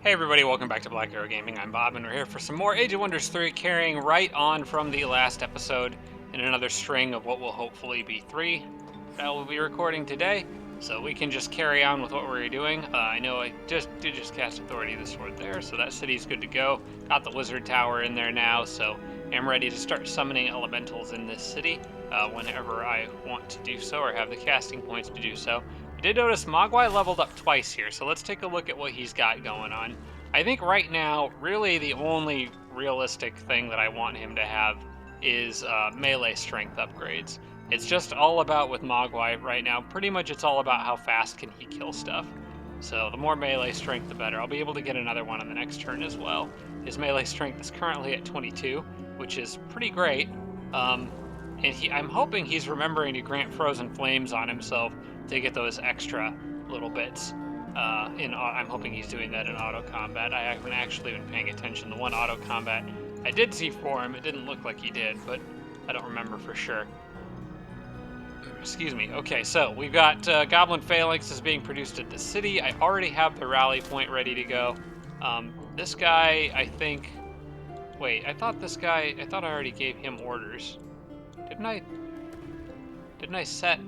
Hey everybody, welcome back to Black Arrow Gaming. I'm Bob, and we're here for some more Age of Wonders 3, carrying right on from the last episode in another string of what will hopefully be 3 that we'll be recording today. So we can just carry on with what we're doing. I know I did just cast Authority of the Sword there, so that city's good to go. Got the Wizard Tower in there now, so I'm ready to start summoning elementals in this city whenever I want to do so or have the casting points to do so. I did notice Mogwai leveled up twice here, so let's take a look at what he's got going on. I think right now, really the only realistic thing that I want him to have is melee strength upgrades. It's just all about with Mogwai right now. Pretty much it's all about how fast can he kill stuff. So the more melee strength, the better. I'll be able to get another one on the next turn as well. His melee strength is currently at 22, which is pretty great. And I'm hoping he's remembering to grant Frozen Flames on himself to get those extra little bits. I'm hoping he's doing that in auto combat. I haven't actually been paying attention. The one auto combat I did see for him, it didn't look like he did, but I don't remember for sure. Excuse me. Okay, so we've got Goblin Phalanx being produced at the city. I already have the rally point ready to go. This guy, I think... Wait, I thought I already gave him orders. Didn't I set...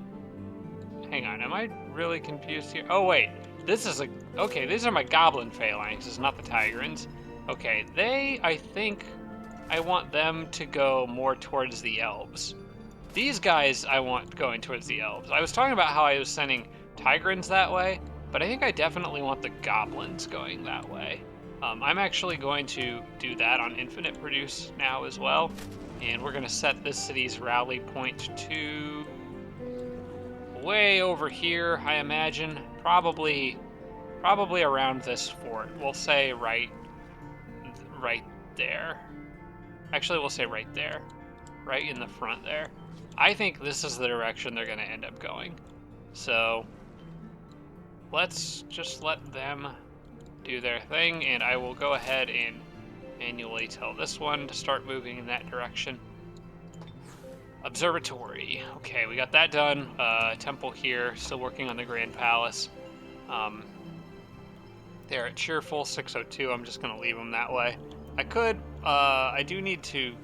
Hang on, am I really confused here? Oh, wait. This is a... Okay, these are my Goblin Phalanxes, not the Tigrans. Okay, I think I want them to go more towards the Elves. These guys I want going towards the Elves. I was talking about how I was sending Tigrans that way, but I think I definitely want the Goblins going that way. I'm actually going to do that on Infinite Produce now as well, and we're going to set this city's rally point to way over here, I imagine. Probably around this fort. We'll say right there. Actually, we'll say right there. Right in the front there. I think this is the direction they're going to end up going. So let's just let them do their thing, and I will go ahead and manually tell this one to start moving in that direction. Observatory. Okay, we got that done. Temple here, still working on the Grand Palace. They're at Cheerful 602. I'm just going to leave them that way. I do need to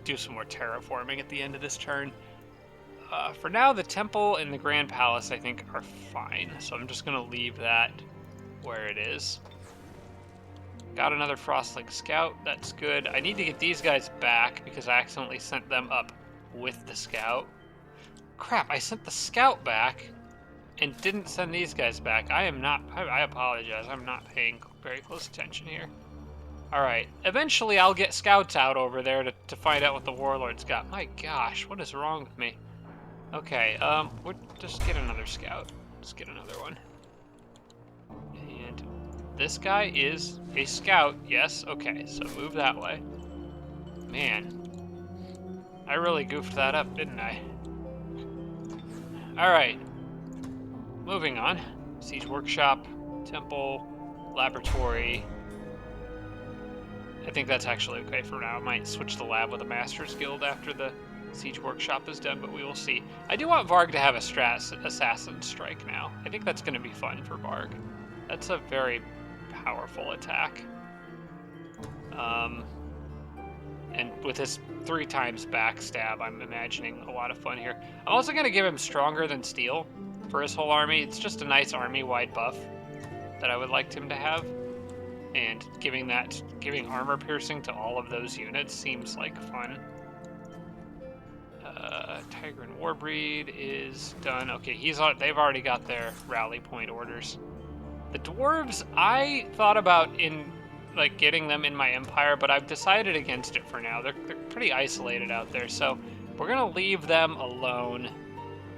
do some more terraforming at the end of this turn. For now, the Temple and the Grand Palace, I think, are fine. So I'm just going to leave that where it is. Got another Frostlink Scout. That's good. I need to get these guys back because I accidentally sent them up with the Scout. Crap, I sent the Scout back and didn't send these guys back. I apologize. I'm not paying very close attention here. Alright, eventually I'll get Scouts out over there to find out what the Warlord's got. My gosh, what is wrong with me? Okay, we'll just get another Scout. Let's get another one. And this guy is a Scout, yes, okay, so move that way. Man, I really goofed that up, didn't I? Alright, moving on. Siege Workshop, Temple, Laboratory. I think that's actually okay for now. I might switch the lab with a Master's Guild after the Siege Workshop is done, but we will see. I do want Varg to have a Assassin Strike now. I think that's going to be fun for Varg. That's a very powerful attack. And with his 3 times backstab, I'm imagining a lot of fun here. I'm also going to give him Stronger Than Steel for his whole army. It's just a nice army-wide buff that I would like him to have. And giving armor piercing to all of those units seems like fun. Tigran Warbreed is done. Okay, they've already got their rally point orders. The dwarves, I thought about getting them in my empire, but I've decided against it for now. They're pretty isolated out there, so we're gonna leave them alone.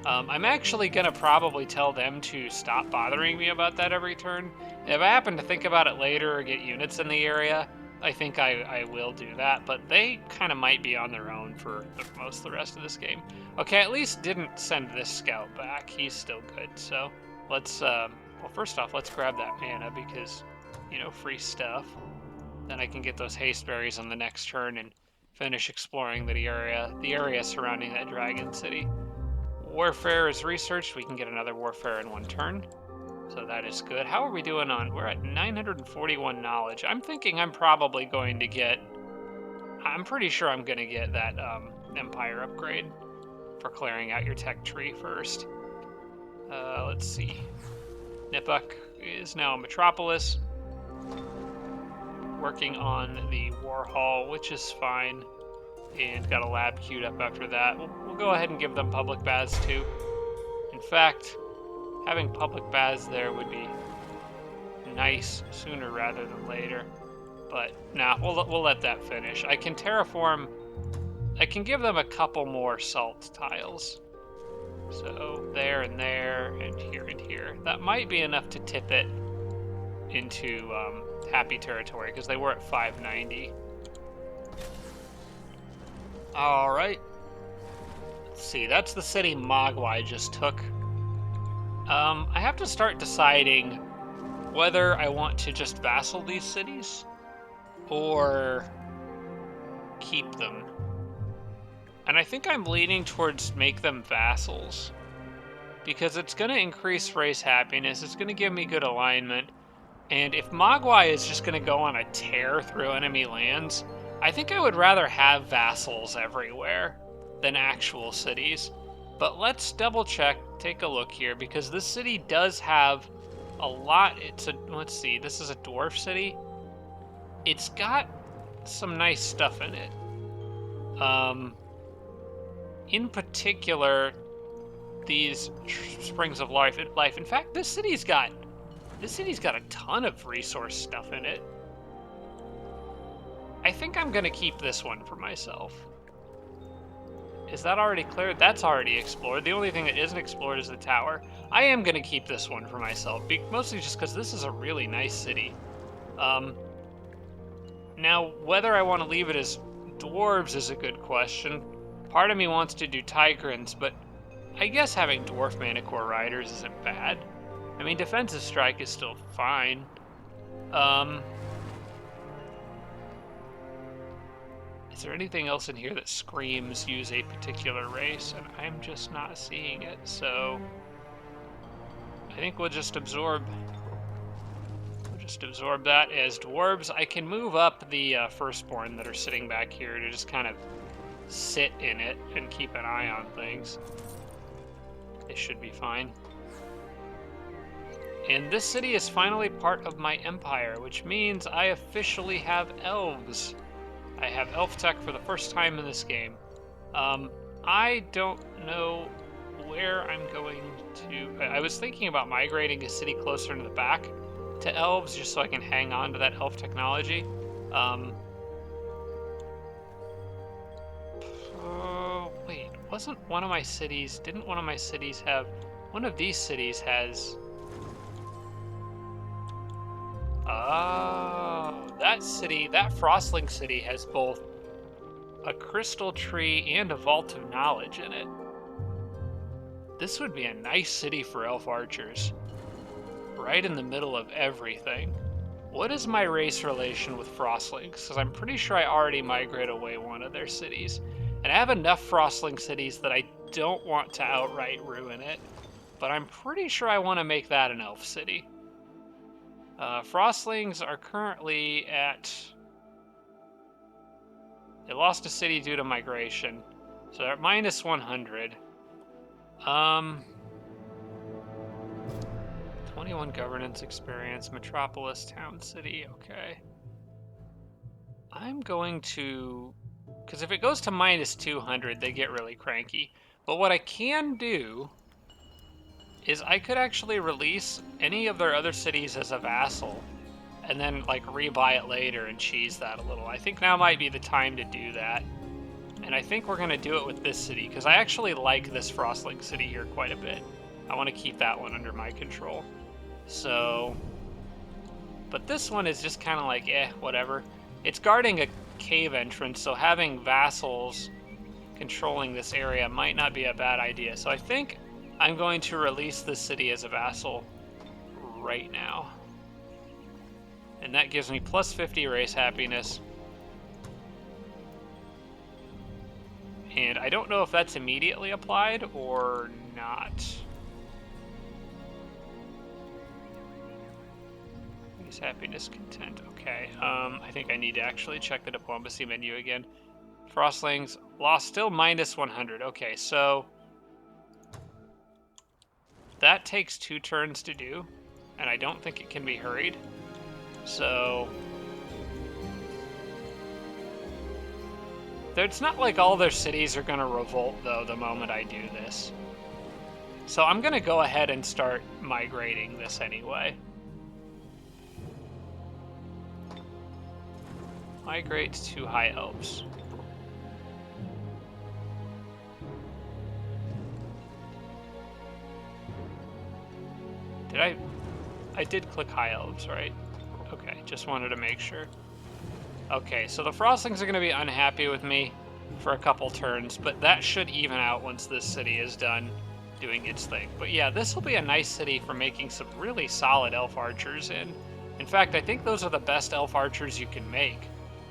I'm actually gonna probably tell them to stop bothering me about that every turn. If I happen to think about it later or get units in the area, I think I will do that, but they kind of might be on their own for most of the rest of this game. Okay, at least didn't send this Scout back. He's still good, so let's, well, first off, let's grab that mana because, free stuff. Then I can get those haste berries on the next turn and finish exploring the area surrounding that dragon city. Warfare is researched. We can get another warfare in 1 turn. So that is good. How are we doing on? We're at 941 knowledge. I'm thinking I'm probably going to get... I'm pretty sure I'm going to get that Empire upgrade for clearing out your tech tree first. Let's see. Nipuk is now a metropolis. Working on the War Hall, which is fine. And got a lab queued up after that. We'll go ahead and give them public baths too. In fact, having public baths there would be nice sooner rather than later. But nah, we'll let that finish. I can terraform. I can give them a couple more salt tiles. So there and there and here and here. That might be enough to tip it into happy territory because they were at 590. All right. Let's see. That's the city Mogwai just took. I have to start deciding whether I want to just vassal these cities or keep them. And I think I'm leaning towards make them vassals because it's going to increase race happiness. It's going to give me good alignment. And if Mogwai is just going to go on a tear through enemy lands, I think I would rather have vassals everywhere than actual cities. But let's double check, take a look here, because this city does have a lot. Let's see, this is a dwarf city. It's got some nice stuff in it. In particular, these springs of life. In fact, this city's got a ton of resource stuff in it. I think I'm gonna keep this one for myself. Is that already cleared? That's already explored. The only thing that isn't explored is the tower. I am gonna keep this one for myself, mostly just because this is a really nice city. Now, whether I want to leave it as dwarves is a good question. Part of me wants to do Tigrans, but I guess having dwarf Manicore riders isn't bad. I mean, defensive strike is still fine. Is there anything else in here that screams use a particular race? And I'm just not seeing it, so I think we'll just absorb. We'll just absorb that as dwarves. I can move up the firstborn that are sitting back here to just kind of sit in it and keep an eye on things. They should be fine. And this city is finally part of my empire, which means I officially have elves. I have elf tech for the first time in this game. I don't know where I'm going to... I was thinking about migrating a city closer to the back to elves, just so I can hang on to that elf technology. Wait, wasn't one of my cities... Didn't one of my cities have... One of these cities has... Oh, that city, that Frostling city has both a crystal tree and a vault of knowledge in it. This would be a nice city for elf archers. Right in the middle of everything. What is my race relation with Frostlings? Because I'm pretty sure I already migrated away one of their cities. And I have enough Frostling cities that I don't want to outright ruin it. But I'm pretty sure I want to make that an elf city. Frostlings are currently at... They lost a city due to migration. So they're at minus 100. 21 governance experience, metropolis, town, city, okay. I'm going to... Because if it goes to minus 200, they get really cranky. But what I can do is I could actually release any of their other cities as a vassal and then like rebuy it later and cheese that a little. I think now might be the time to do that. And I think we're going to do it with this city because I actually like this Frostling city here quite a bit. I want to keep that one under my control. So, but this one is just kind of like, whatever. It's guarding a cave entrance, so having vassals controlling this area might not be a bad idea. So I think I'm going to release this city as a vassal right now. And that gives me plus 50 race happiness. And I don't know if that's immediately applied or not. He's happy, discontent. Okay. I think I need to actually check the diplomacy menu again. Frostlings lost still minus 100. Okay, so that takes 2 turns to do, and I don't think it can be hurried. So it's not like all their cities are going to revolt, though, the moment I do this. So I'm going to go ahead and start migrating this anyway. Migrate to High Elves. I did click High Elves, right? Okay, just wanted to make sure. Okay, so the Frostlings are going to be unhappy with me for a couple turns, but that should even out once this city is done doing its thing. But yeah, this will be a nice city for making some really solid elf archers in. In fact, I think those are the best elf archers you can make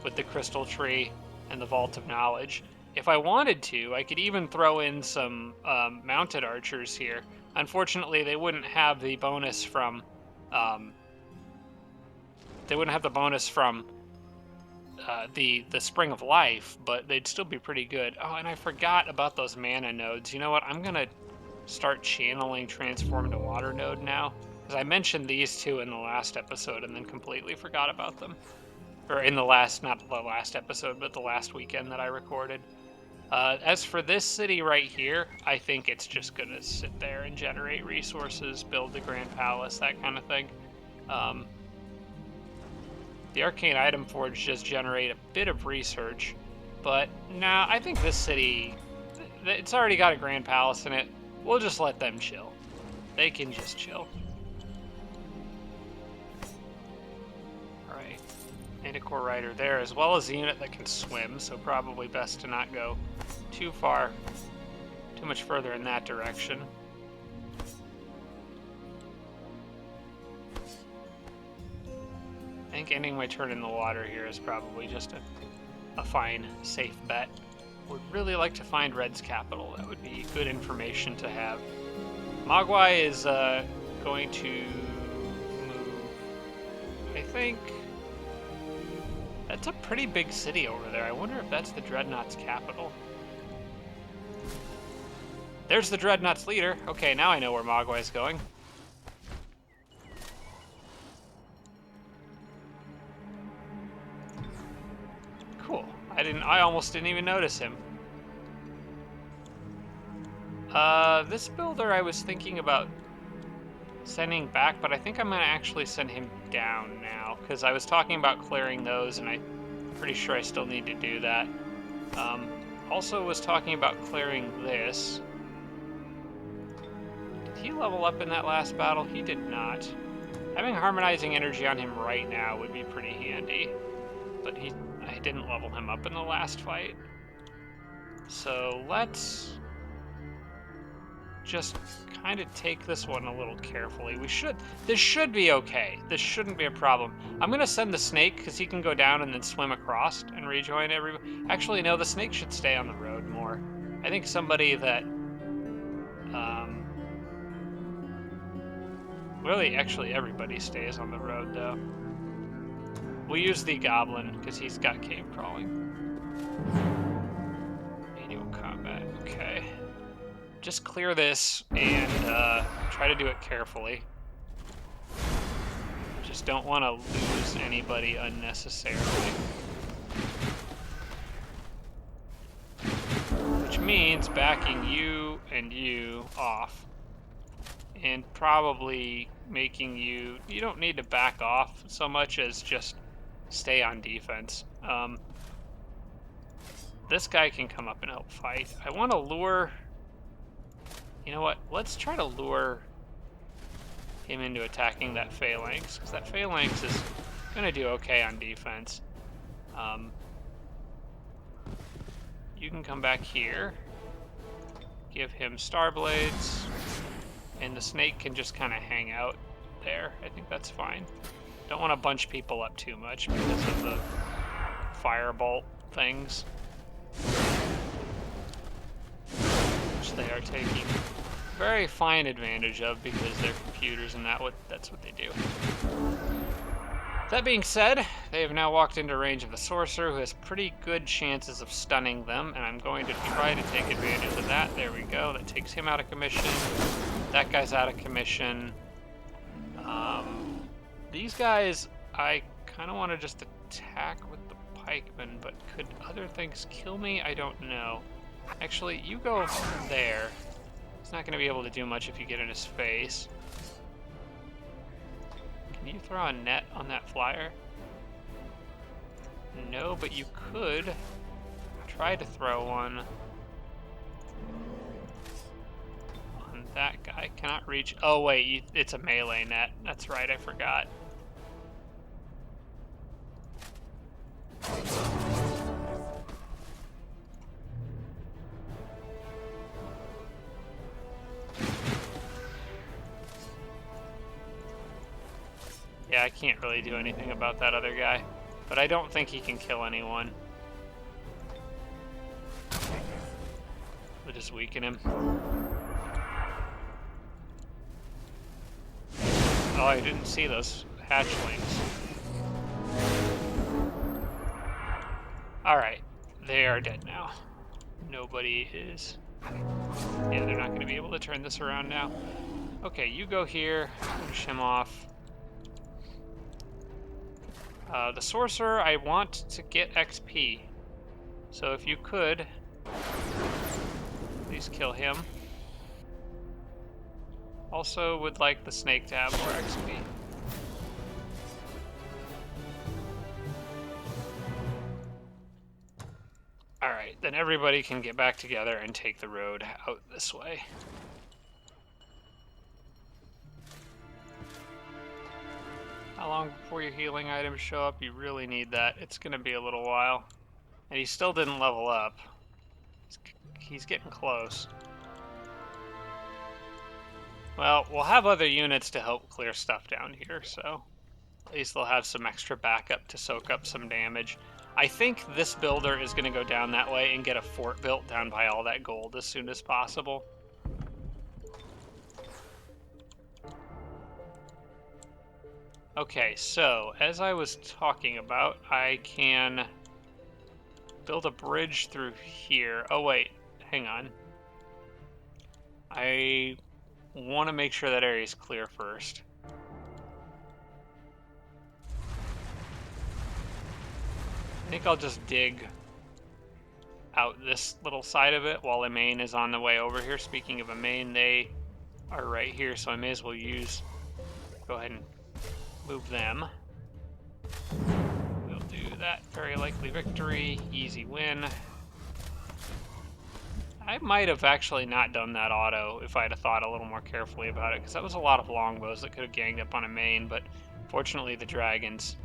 with the Crystal Tree and the Vault of Knowledge. If I wanted to, I could even throw in some mounted archers here. Unfortunately, they wouldn't have the bonus from the Spring of Life, but they'd still be pretty good. Oh, and I forgot about those mana nodes. You know what? I'm gonna start channeling Transform to Water node now, because I mentioned these two in the last episode and then completely forgot about them. Or in the last, not the last episode, but the last weekend that I recorded. As for this city right here, I think it's just gonna sit there and generate resources, build the Grand Palace, that kind of thing. The Arcane Item Forge just generate a bit of research, but nah, I think this city, it's already got a Grand Palace in it. We'll just let them chill. They can just chill. Alright, Manticore Rider there, as well as a unit that can swim, so probably best to not go too much further in that direction. I think ending my turn in the water here is probably just a fine, safe bet. Would really like to find Red's capital. That would be good information to have. Mogwai is going to move, I think. That's a pretty big city over there. I wonder if that's the Dreadnought's capital. There's the Dreadnought's leader. Okay, now I know where Mogwai's going. Cool. I almost didn't even notice him. This builder I was thinking about sending back, but I think I'm going to actually send him down now, because I was talking about clearing those, and I'm pretty sure I still need to do that. Also was talking about clearing this. Did he level up in that last battle? He did not. Having harmonizing energy on him right now would be pretty handy, but I didn't level him up in the last fight. So let's just kind of take this one a little carefully. This should be okay. This shouldn't be a problem. I'm gonna send the snake because he can go down and then swim across and rejoin everybody. Actually, no, the snake should stay on the road more. I think somebody that, really, actually everybody stays on the road though. We'll use the goblin because he's got cave crawling. Manual combat, okay. Just clear this and try to do it carefully. Just don't want to lose anybody unnecessarily. Which means backing you and you off. And probably making you don't need to back off so much as just stay on defense. This guy can come up and help fight. I want to lure... You know what? Let's try to lure him into attacking that Phalanx, because that Phalanx is going to do okay on defense. You can come back here. Give him Star Blades. And the snake can just kind of hang out there. I think that's fine. Don't want to bunch people up too much because of the firebolt things, which they are taking very fine advantage of because they're computers and that's what they do. That being said, they have now walked into range of the sorcerer, who has pretty good chances of stunning them, and I'm going to try to take advantage of that. There we go. That takes him out of commission. That guy's out of commission. These guys, I kind of want to just attack with the pikemen, but could other things kill me? I don't know. Actually, you go there. He's not going to be able to do much if you get in his face. Can you throw a net on that flyer? No, but you could try to throw one on that guy. Cannot reach. Oh, wait, it's a melee net. That's right, I forgot. Yeah, I can't really do anything about that other guy, but I don't think he can kill anyone. We'll just weaken him. Oh, I didn't see those hatchlings. Alright, they are dead now. Nobody is... Yeah, they're not going to be able to turn this around now. Okay, you go here, finish him off. The sorcerer, I want to get XP. So if you could, please kill him. Also would like the snake to have more XP. Alright, then everybody can get back together and take the road out this way. How long before your healing items show up? You really need that. It's going to be a little while. And he still didn't level up. He's getting close. Well, we'll have other units to help clear stuff down here, so at least they'll have some extra backup to soak up some damage. I think this builder is going to go down that way and get a fort built down by all that gold as soon as possible. Okay, so as I was talking about, I can build a bridge through here. Oh wait, hang on. I want to make sure that area is clear first. I think I'll just dig out this little side of it while a main is on the way over here. Speaking of a main, they are right here, so I may as well go ahead and move them. We'll do that. Very likely victory, easy win. I might have actually not done that auto if I'd have thought a little more carefully about it, because that was a lot of longbows that could have ganged up on a main, but fortunately the dragons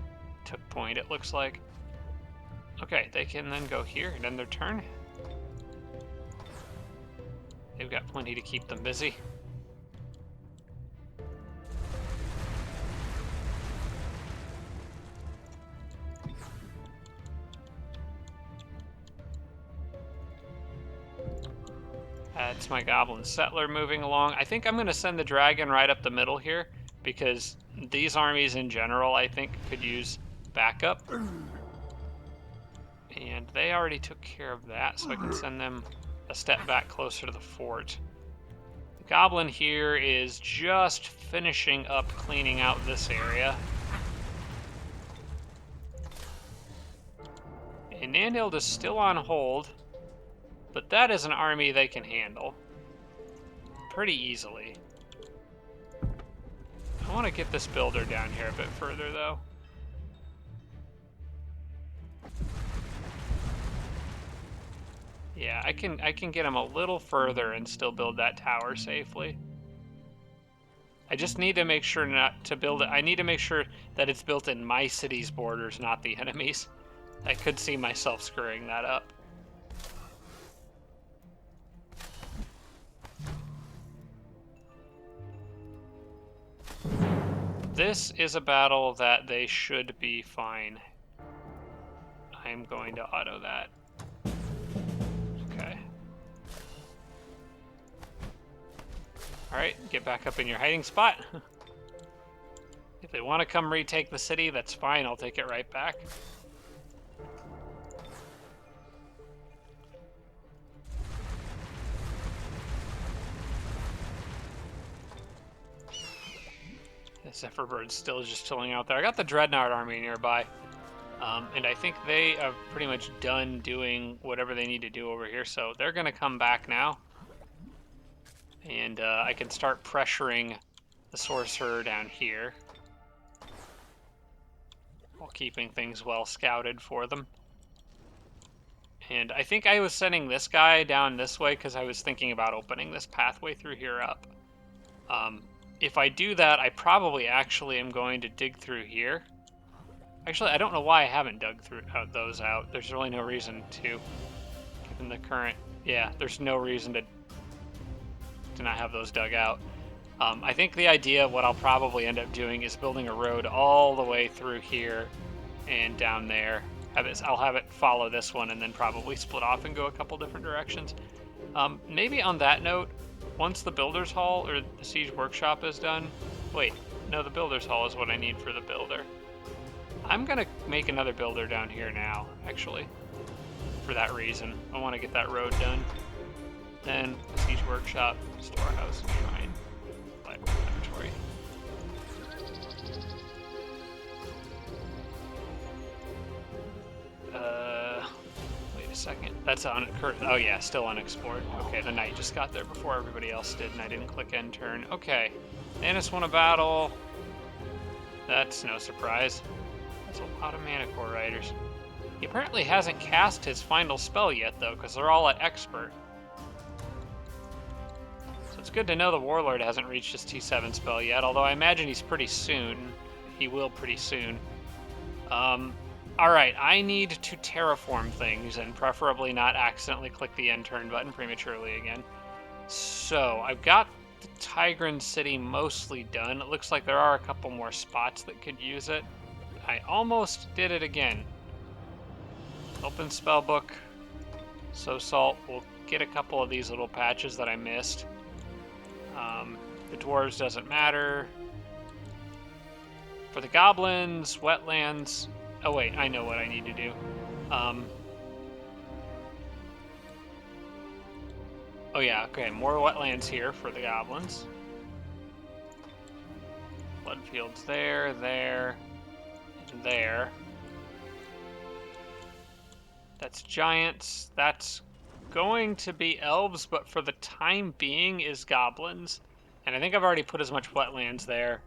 took point, it looks like. Okay, they can then go here and end their turn. They've got plenty to keep them busy. That's my goblin settler moving along. I think I'm going to send the dragon right up the middle here, because these armies in general, I think, could use backup. And they already took care of that, so I can send them a step back closer to the fort. The goblin here is just finishing up cleaning out this area. And Nandhild is still on hold, but that is an army they can handle pretty easily. I want to get this builder down here a bit further, though. Yeah, I can get him a little further and still build that tower safely. I just need to make sure not to build it. I need to make sure that it's built in my city's borders, not the enemy's. I could see myself screwing that up. This is a battle that they should be fine. I'm going to auto that. Okay. Alright, get back up in your hiding spot. If they want to come retake the city, that's fine. I'll take it right back. The Zephyrbird's still just chilling out there. I got the Dreadnought army nearby. And I think they are pretty much done doing whatever they need to do over here. So they're going to come back now. And I can start pressuring the sorcerer down here, while keeping things well scouted for them. And I think I was sending this guy down this way because I was thinking about opening this pathway through here up. If I do that, I probably actually am going to dig through here. Actually, I don't know why I haven't dug through those out. There's really no reason to, given the current... Yeah, there's no reason to not have those dug out. I think the idea, what I'll probably end up doing, is building a road all the way through here and down there. I'll have it follow this one and then probably split off and go a couple different directions. Maybe on that note, once the Builder's Hall or the Siege Workshop is done... Wait, no, the Builder's Hall is what I need for the builder. I'm going to make another builder down here now, actually, for that reason. I want to get that road done. Then Siege Workshop, Storehouse, Shrine, Laboratory. Wait a second. That's on... Oh yeah, still unexplored. Okay, the knight just got there before everybody else did, and I didn't click end turn. Okay, Thanos won a battle. That's no surprise. That's a lot of Mana Core Riders. He apparently hasn't cast his final spell yet, though, because they're all at Expert. So it's good to know the Warlord hasn't reached his T7 spell yet, although I imagine he's pretty soon. He will pretty soon. Alright, I need to terraform things, and preferably not accidentally click the end turn button prematurely again. So, I've got the Tigran City mostly done. It looks like there are a couple more spots that could use it. I almost did it again. Open spellbook. So salt. We'll get a couple of these little patches that I missed. The dwarves doesn't matter. For the goblins, wetlands. Oh wait, I know what I need to do. Oh yeah, okay, more wetlands here for the goblins. Blood fields there, there, and there. That's giants. That's going to be elves, but for the time being is goblins. And I think I've already put as much wetlands there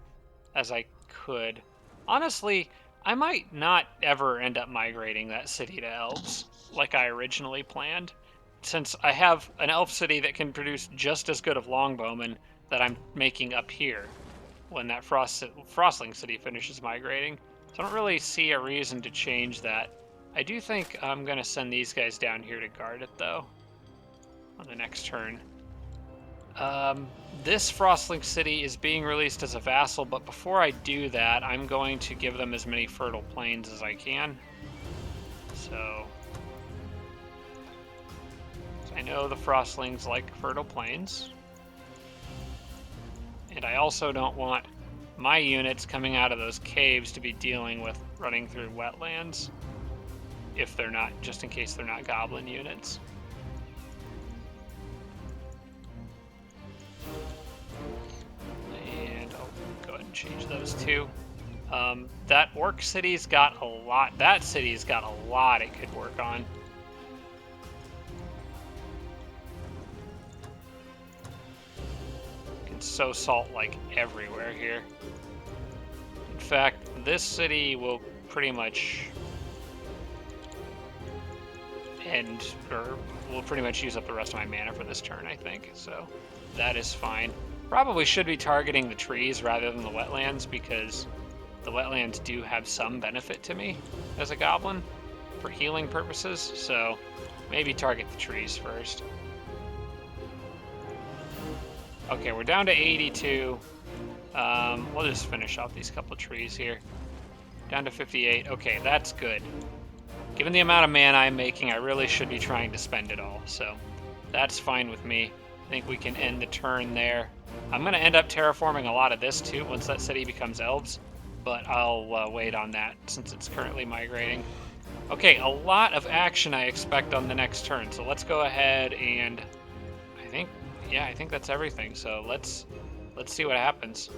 as I could. Honestly, I might not ever end up migrating that city to elves like I originally planned, since I have an elf city that can produce just as good of longbowmen that I'm making up here when that Frostling city finishes migrating. So I don't really see a reason to change that. I do think I'm going to send these guys down here to guard it, though, on the next turn. This Frostlink City is being released as a vassal, but before I do that, I'm going to give them as many fertile plains as I can. So I know the Frostlings like fertile plains. And I also don't want my units coming out of those caves to be dealing with running through wetlands, if they're not, just in case they're not goblin units. And I'll go ahead and change those two. That orc city's got a lot. That city's got a lot it could work on. You can sow salt like everywhere here. In fact, this city will pretty much we'll pretty much use up the rest of my mana for this turn, I think. So that is fine. Probably should be targeting the trees rather than the wetlands, because the wetlands do have some benefit to me as a goblin for healing purposes. So maybe target the trees first. Okay, we're down to 82. We'll just finish off these couple trees here. Down to 58. Okay, that's good. Given the amount of mana I'm making, I really should be trying to spend it all, so that's fine with me. I think we can end the turn there. I'm going to end up terraforming a lot of this too once that city becomes elves. but I'll wait on that since it's currently migrating. Okay, a lot of action I expect on the next turn, so let's go ahead and I think that's everything. So let's see what happens.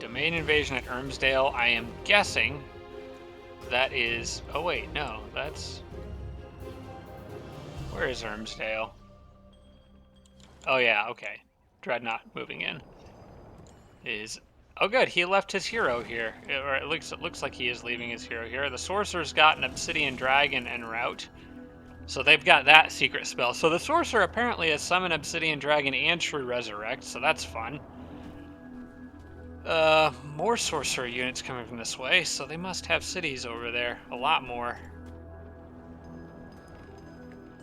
Domain invasion at Ermsdale. I am guessing that is. Oh wait, no, that's. Where is Ermsdale? Oh yeah, okay. Dreadnought moving in. Is. Oh good, he left his hero here, or it looks like he is leaving his hero here. The sorcerer's got an Obsidian Dragon en route. So they've got that secret spell. So the sorcerer apparently has summoned Obsidian Dragon and Shrew Resurrect, so that's fun. More sorcerer units coming from this way, so they must have cities over there. A lot more.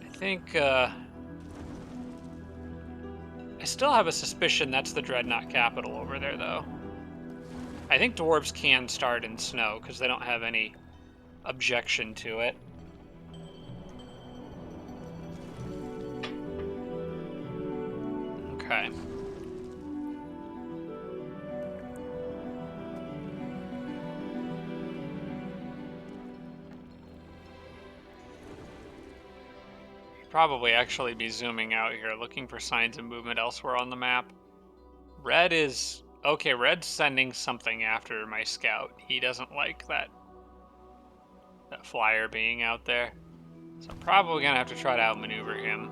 I think, I still have a suspicion that's the Dreadnought capital over there, though. I think dwarves can start in snow, because they don't have any objection to it. Okay. Probably actually be zooming out here, looking for signs of movement elsewhere on the map. Red is... Okay, Red's sending something after my scout. He doesn't like that flyer being out there. So I'm probably going to have to try to outmaneuver him.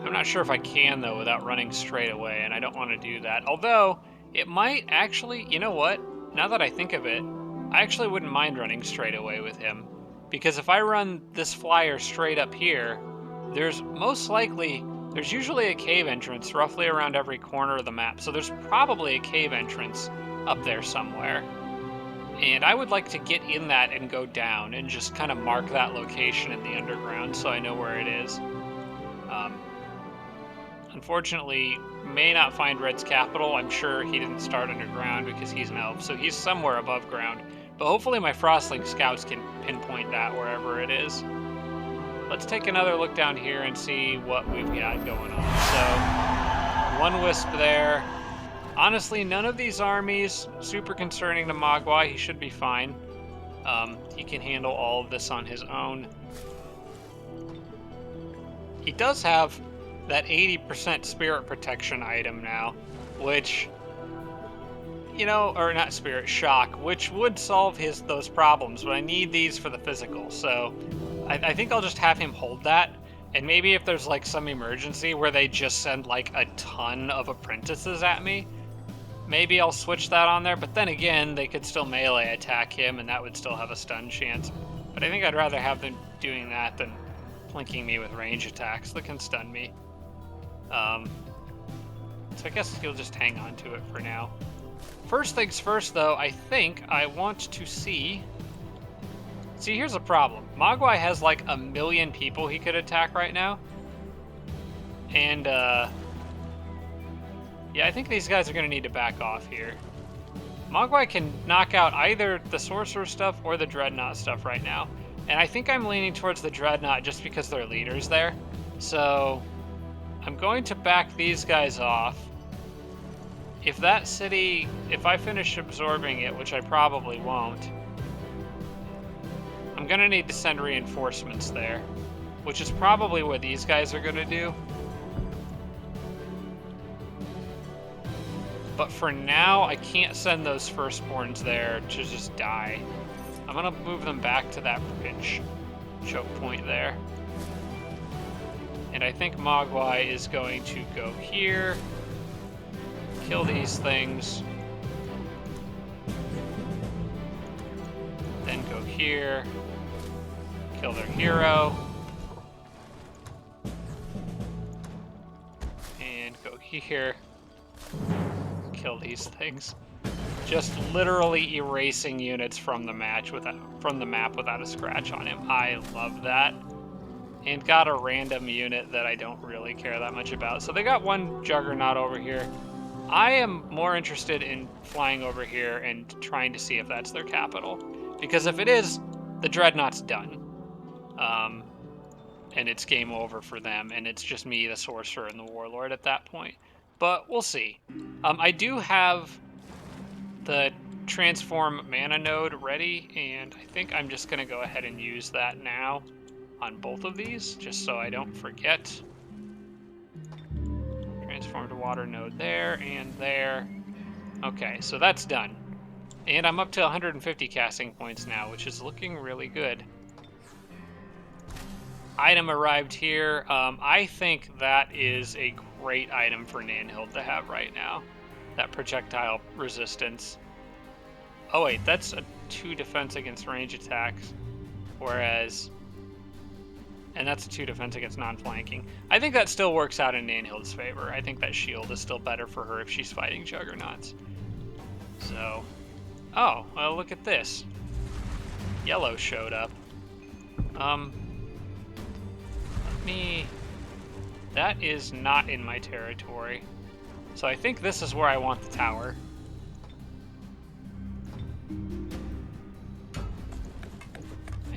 I'm not sure if I can, though, without running straight away, and I don't want to do that. Although, it might actually... You know what? Now that I think of it, I actually wouldn't mind running straight away with him. Because if I run this flyer straight up here, there's usually a cave entrance roughly around every corner of the map. So there's probably a cave entrance up there somewhere. And I would like to get in that and go down and just kind of mark that location in the underground so I know where it is. Unfortunately, may not find Red's capital. I'm sure he didn't start underground because he's an elf, so he's somewhere above ground. But hopefully my Frostling scouts can pinpoint that wherever it is. Let's take another look down here and see what we've got going on. So, one wisp there. Honestly, none of these armies super concerning to Mogwai. He should be fine. He can handle all of this on his own. He does have that 80% spirit protection item now, which, you know, or not spirit, shock, which would solve those problems, but I need these for the physical, so I think I'll just have him hold that, and maybe if there's like some emergency where they just send like a ton of apprentices at me, maybe I'll switch that on there, but then again, they could still melee attack him, and that would still have a stun chance, but I think I'd rather have them doing that than plinking me with range attacks that can stun me. So I guess you'll just hang on to it for now. First things first, though, I think I want to see... See, here's a problem. Mogwai has like 1 million people he could attack right now. And, yeah, I think these guys are going to need to back off here. Mogwai can knock out either the Sorcerer stuff or the Dreadnought stuff right now. And I think I'm leaning towards the Dreadnought just because their leader's there. So... I'm going to back these guys off. If that city, if I finish absorbing it, which I probably won't, I'm going to need to send reinforcements there, which is probably what these guys are going to do. But for now, I can't send those firstborns there to just die. I'm going to move them back to that bridge choke point there. And I think Mogwai is going to go here, kill these things, then go here, kill their hero, and go here, kill these things. Just literally erasing units from the map without a scratch on him. I love that. And got a random unit that I don't really care that much about. So they got one Juggernaut over here. I am more interested in flying over here and trying to see if that's their capital. Because if it is, the Dreadnought's done. and it's game over for them, and it's just me, the sorcerer, and the warlord at that point. But we'll see. I do have the transform mana node ready, and I think I'm just going to go ahead and use that now on both of these, just so I don't forget. Transform to water node there and there. Okay, so that's done. And I'm up to 150 casting points now, which is looking really good. Item arrived here. I think that is a great item for Nanhild to have right now. That projectile resistance. Oh wait, that's a 2 defense against range attacks. Whereas... And that's a 2 defense against non-flanking. I think that still works out in Nanhild's favor. I think that shield is still better for her if she's fighting juggernauts. So... Oh, well look at this. Yellow showed up. That is not in my territory. So I think this is where I want the tower.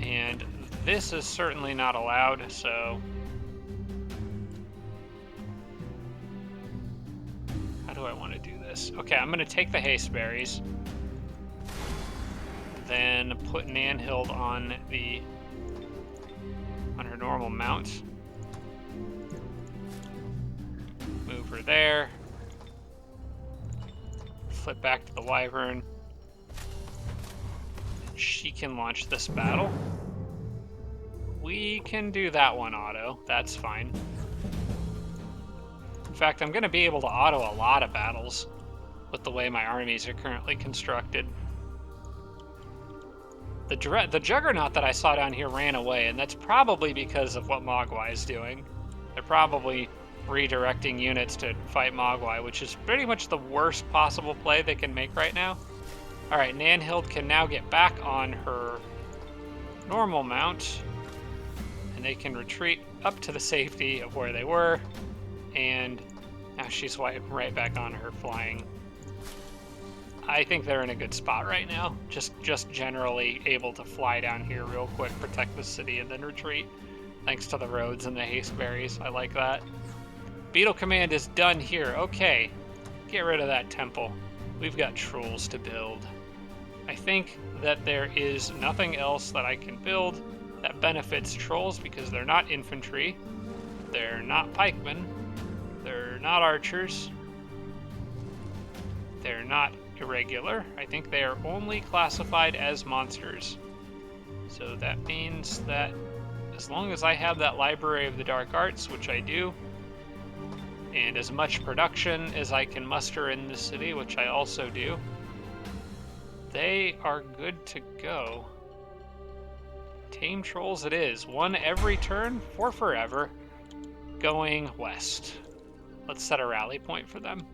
And this is certainly not allowed, so... How do I want to do this? Okay, I'm going to take the haste berries. Then put Nanhild on her normal mount. Move her there. Flip back to the wyvern. She can launch this battle. We can do that one auto. That's fine. In fact, I'm going to be able to auto a lot of battles with the way my armies are currently constructed. The Juggernaut that I saw down here ran away, and that's probably because of what Mogwai is doing. They're probably redirecting units to fight Mogwai, which is pretty much the worst possible play they can make right now. Alright, Nanhild can now get back on her normal mount, and they can retreat up to the safety of where they were, and now she's right back on her flying. I think they're in a good spot right now. Just generally able to fly down here real quick, protect the city, and then retreat. Thanks to the roads and the haste berries. I like that. Beetle command is done here. Okay, get rid of that temple. We've got trolls to build. I think that there is nothing else that I can build that benefits trolls because they're not infantry, they're not pikemen, they're not archers, they're not irregular. I think they are only classified as monsters. So that means that as long as I have that library of the dark arts, which I do, and as much production as I can muster in the city, which I also do, they are good to go. Tame trolls it is. One every turn for forever, going west. Let's set a rally point for them.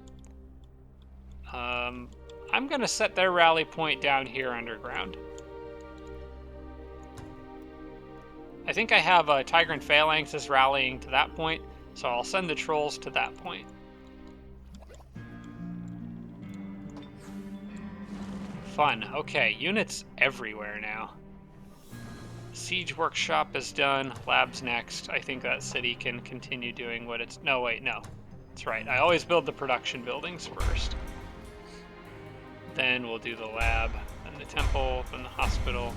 I'm going to set their rally point down here underground. I think I have Tigrant Phalanx is rallying to that point, so I'll send the trolls to that point. Fun. Okay, units everywhere now. Siege Workshop is done. Lab's next. I think that city can continue doing what it's... No, wait, no. That's right. I always build the production buildings first. Then we'll do the lab, then the temple, then the hospital.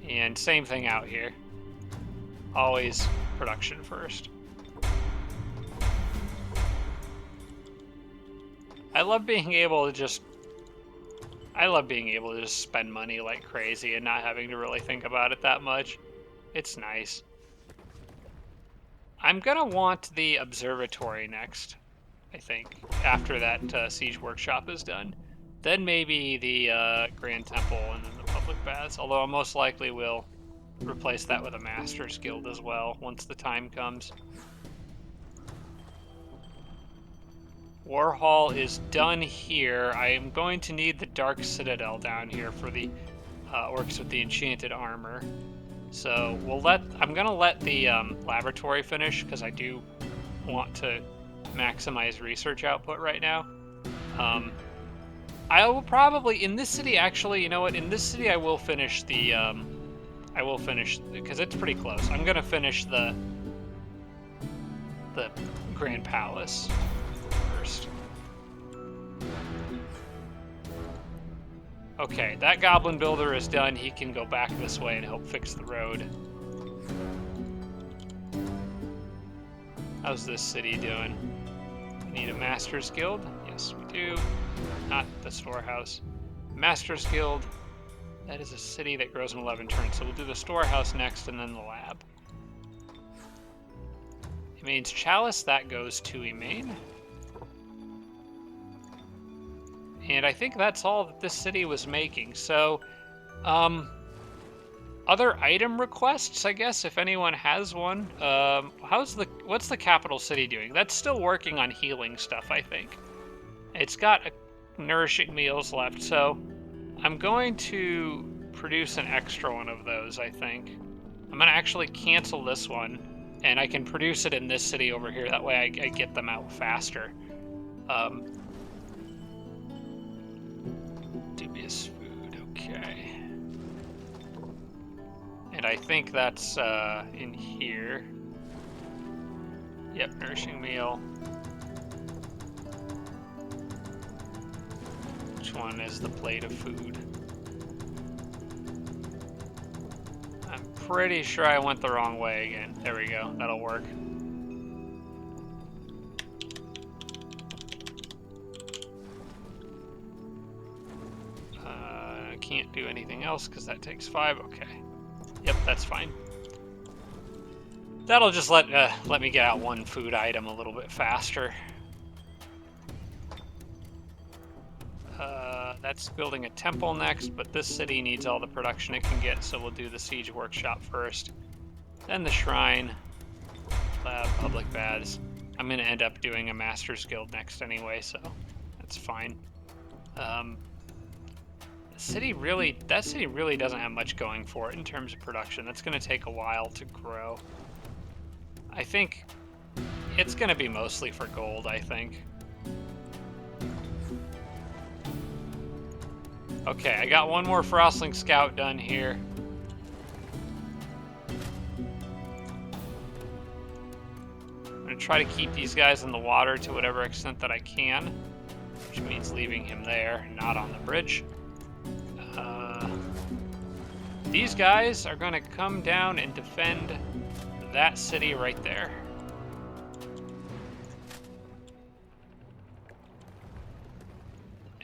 And same thing out here. Always production first. I love being able to just spend money like crazy and not having to really think about it that much. It's nice. I'm gonna want the observatory next, I think, after that Siege Workshop is done. Then maybe the Grand Temple and then the Public Baths, although I most likely will replace that with a Master's Guild as well once the time comes. War Hall is done here. I am going to need the Dark Citadel down here for the orcs with the enchanted armor. So I'm gonna let the laboratory finish because I do want to maximize research output right now. I will probably, in this city, actually, you know what? In this city, I will finish the, because it's pretty close. I'm gonna finish the Grand Palace first. Okay, that goblin builder is done. He can go back this way and help fix the road. How's this city doing? We need a Master's Guild? Yes, we do. Not the storehouse. Master's Guild. That is a city that grows in 11 turns, so we'll do the storehouse next and then the lab. Emane's Chalice, that goes to Emane. And I think that's all that this city was making. So, other item requests, I guess, if anyone has one. What's the capital city doing? That's still working on healing stuff, I think. It's got nourishing meals left, so I'm going to produce an extra one of those, I think. I'm gonna actually cancel this one, and I can produce it in this city over here. That way I get them out faster. Dubious food, okay. And I think that's in here. Yep, nourishing meal. Which one is the plate of food? I'm pretty sure I went the wrong way again. There we go, that'll work. Can't do anything else because that takes 5. Okay. Yep, that's fine. That'll just let me get out one food item a little bit faster. That's building a temple next, but this city needs all the production it can get, so we'll do the siege workshop first. Then the shrine, lab, public baths. I'm going to end up doing a master's guild next anyway, so that's fine. That city really doesn't have much going for it in terms of production. That's going to take a while to grow. I think it's going to be mostly for gold, I think. Okay, I got one more Frostling Scout done here. I'm going to try to keep these guys in the water to whatever extent that I can, which means leaving him there, not on the bridge. These guys are going to come down and defend that city right there.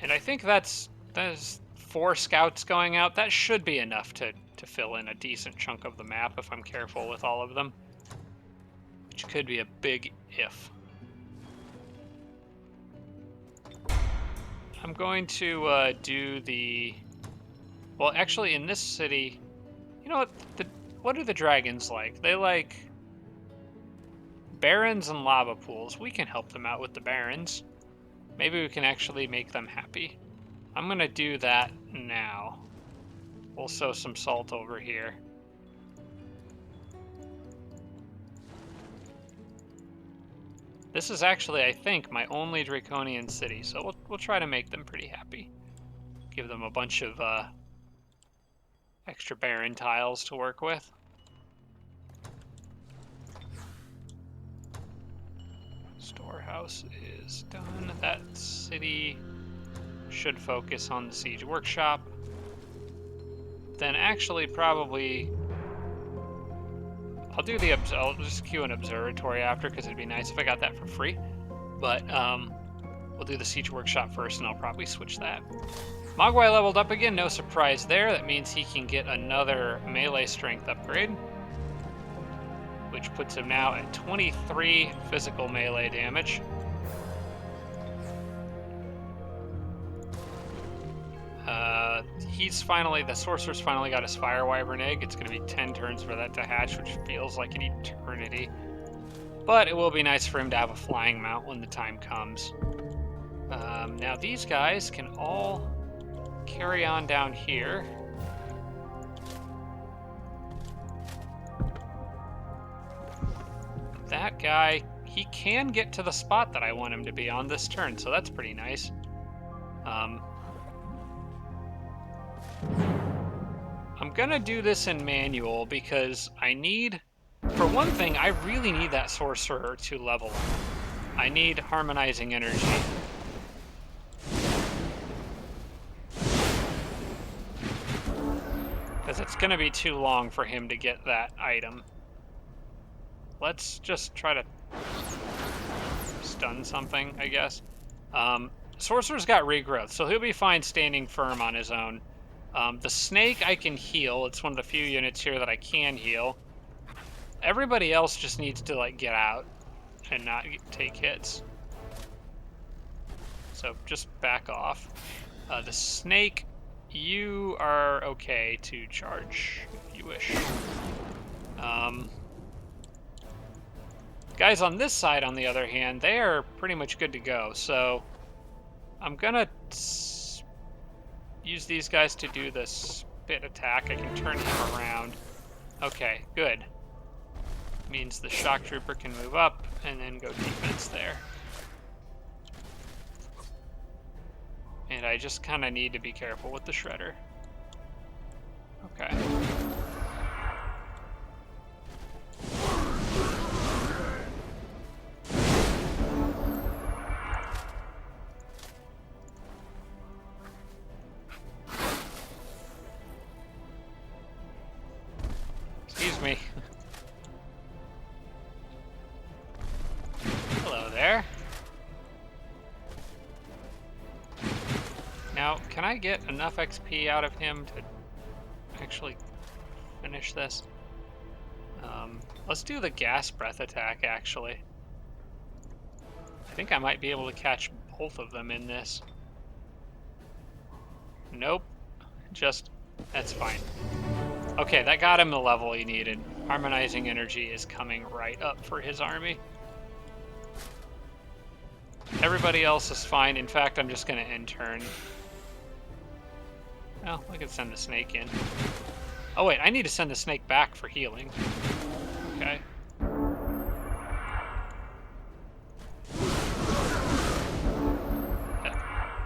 And I think that's 4 scouts going out. That should be enough to fill in a decent chunk of the map if I'm careful with all of them. Which could be a big if. I'm going to do the... Well, actually, in this city, you know what are the dragons like? They like barrens and lava pools. We can help them out with the barrens. Maybe we can actually make them happy. I'm going to do that now. We'll sow some salt over here. This is actually, I think, my only draconian city, so we'll try to make them pretty happy. Give them a bunch of extra barren tiles to work with. Storehouse is done. That city should focus on the siege workshop. Then actually probably I'll just queue an observatory after because it'd be nice if I got that for free. But we'll do the siege workshop first and I'll probably switch that. Mogwai leveled up again, no surprise there. That means he can get another melee strength upgrade, which puts him now at 23 physical melee damage. The sorcerer's finally got his fire wyvern egg. It's going to be 10 turns for that to hatch, which feels like an eternity. But it will be nice for him to have a flying mount when the time comes. Now these guys can all carry on down here. That guy, he can get to the spot that I want him to be on this turn, so that's pretty nice. I'm gonna do this in manual because I need, for one thing, I really need that sorcerer to level up. I need harmonizing energy. Because it's gonna be too long for him to get that item. Let's just try to stun something, I guess. Sorcerer's got regrowth, so he'll be fine standing firm on his own. The snake I can heal. It's one of the few units here that I can heal. Everybody else just needs to, like, get out and not take hits. So just back off. The snake, you are okay to charge if you wish. Guys on this side, on the other hand, they are pretty much good to go. So I'm gonna use these guys to do the spit attack. I can turn him around. Okay, good. Means the shock trooper can move up and then go defense there. And I just kind of need to be careful with the shredder. Okay. Excuse me. Hello there. Now, can I get enough XP out of him to actually finish this? Let's do the gas breath attack, actually. I think I might be able to catch both of them in this. Nope. That's fine. Okay, that got him the level he needed. Harmonizing energy is coming right up for his army. Everybody else is fine. In fact, I'm just going to end turn. Oh, I could send the snake in. Oh wait, I need to send the snake back for healing. Okay.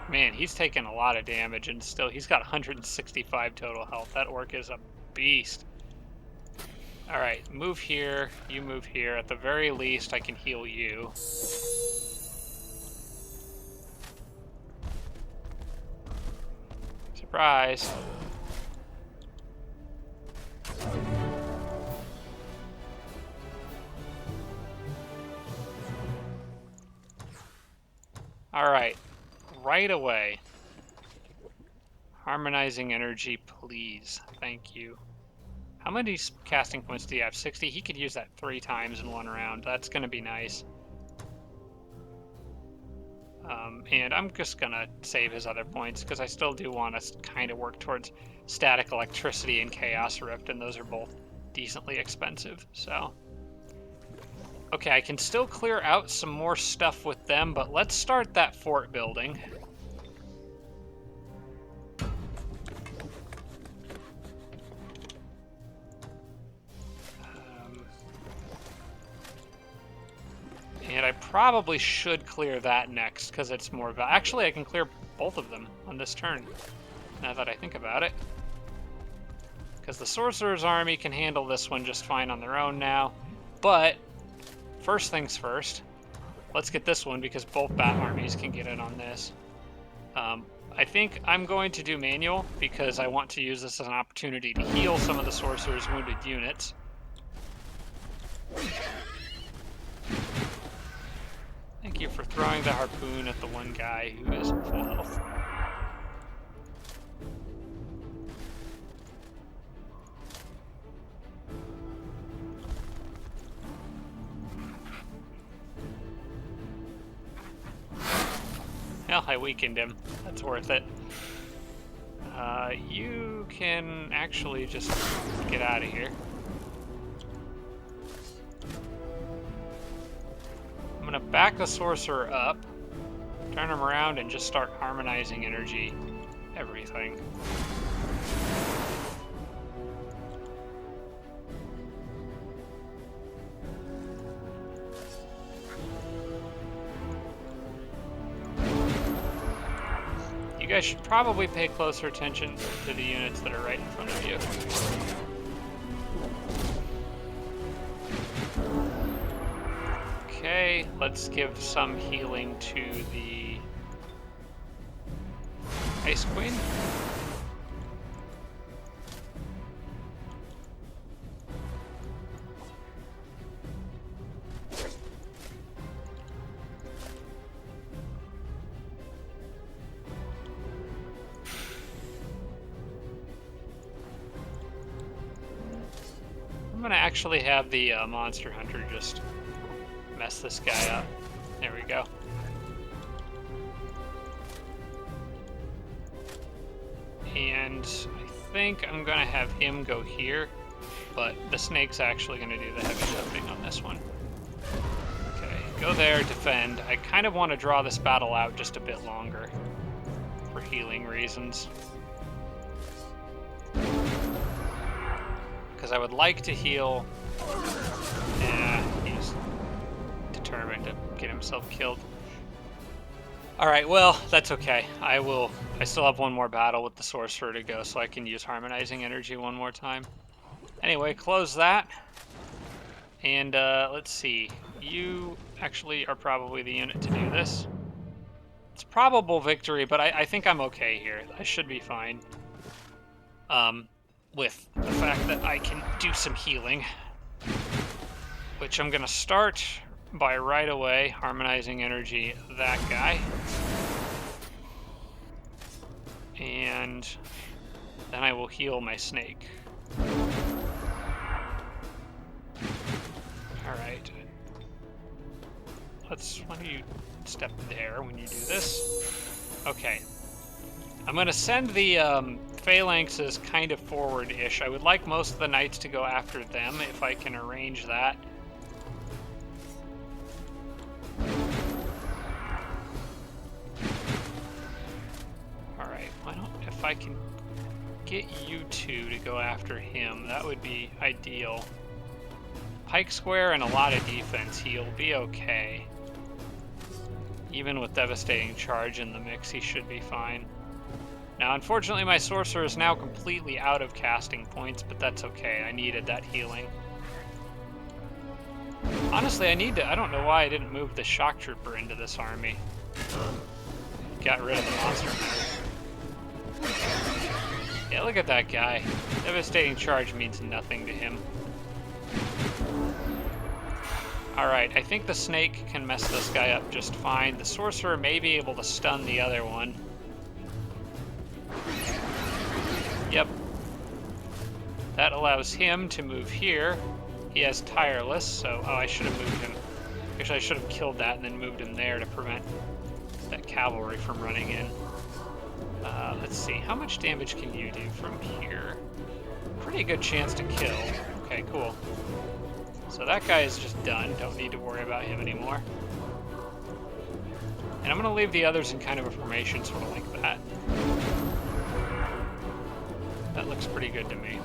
Man, he's taken a lot of damage, and still he's got 165 total health. That orc is a beast. All right, move here. You move here. At the very least, I can heal you. Surprise. All right, right away. Harmonizing energy, please. Thank you. How many casting points do you have? 60? He could use that 3 times in one round. That's going to be nice. And I'm just going to save his other points because I still do want to kind of work towards static electricity and chaos rift, and those are both decently expensive. So, okay, I can still clear out some more stuff with them, but let's start that fort building. And I probably should clear that next, because it's more actually, I can clear both of them on this turn, now that I think about it. Because the Sorcerer's army can handle this one just fine on their own now. But, first things first, let's get this one, because both Bat armies can get in on this. I think I'm going to do manual, because I want to use this as an opportunity to heal some of the Sorcerer's wounded units. Thank you for throwing the harpoon at the one guy who is full health. Well, I weakened him. That's worth it. You can actually just get out of here. I'm gonna back the sorcerer up, turn him around, and just start harmonizing energy. Everything. You guys should probably pay closer attention to the units that are right in front of you. Okay, let's give some healing to the Ice Queen. I'm gonna actually have the Monster Hunter just mess this guy up. There we go. And I think I'm gonna have him go here, but the snake's actually gonna do the heavy lifting on this one. Okay, go there, defend. I kind of want to draw this battle out just a bit longer for healing reasons. Because I would like to heal. Yeah, he's determined to get himself killed. Alright, well, that's okay. I still have one more battle with the sorcerer to go, so I can use harmonizing energy one more time. Anyway, close that. And let's see. You actually are probably the unit to do this. It's probable victory, but I think I'm okay here. I should be fine. With the fact that I can do some healing. Which I'm going to start by right away harmonizing energy that guy. And then I will heal my snake. Alright. Why don't you step there when you do this? Okay. I'm going to send the phalanxes kind of forward-ish. I would like most of the knights to go after them if I can arrange that. Alright, if I can get you two to go after him, that would be ideal. Pike square and a lot of defense, he'll be okay. Even with devastating charge in the mix, he should be fine. Now, unfortunately, my sorcerer is now completely out of casting points, but that's okay. I needed that healing. Honestly, I don't know why I didn't move the shock trooper into this army. Got rid of the monster hunter. Yeah, look at that guy. Devastating charge means nothing to him. Alright, I think the snake can mess this guy up just fine. The sorcerer may be able to stun the other one. Yep. That allows him to move here. He has tireless, so... Oh, I should have moved him. Actually, I should have killed that and then moved him there to prevent that cavalry from running in. Let's see. How much damage can you do from here? Pretty good chance to kill. Okay, cool. So that guy is just done. Don't need to worry about him anymore. And I'm going to leave the others in kind of a formation sort of like that. That looks pretty good to me.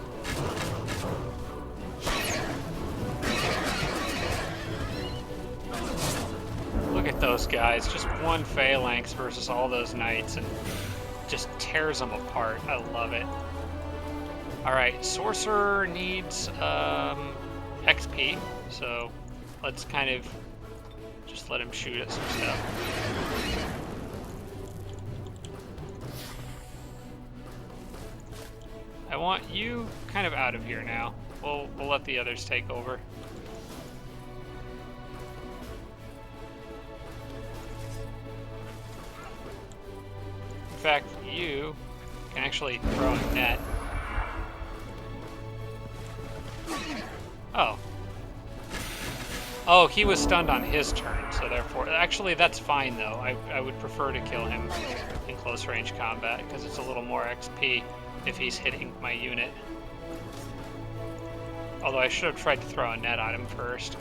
Look at those guys. Just one phalanx versus all those knights and just tears them apart. I love it. Alright, sorcerer needs XP, so let's kind of just let him shoot at some stuff. I want you kind of out of here now. We'll let the others take over. In fact, you can actually throw a net. Oh. Oh, he was stunned on his turn, so therefore... Actually, that's fine, though. I would prefer to kill him in close-range combat, because it's a little more XP if he's hitting my unit. Although I should have tried to throw a net on him first.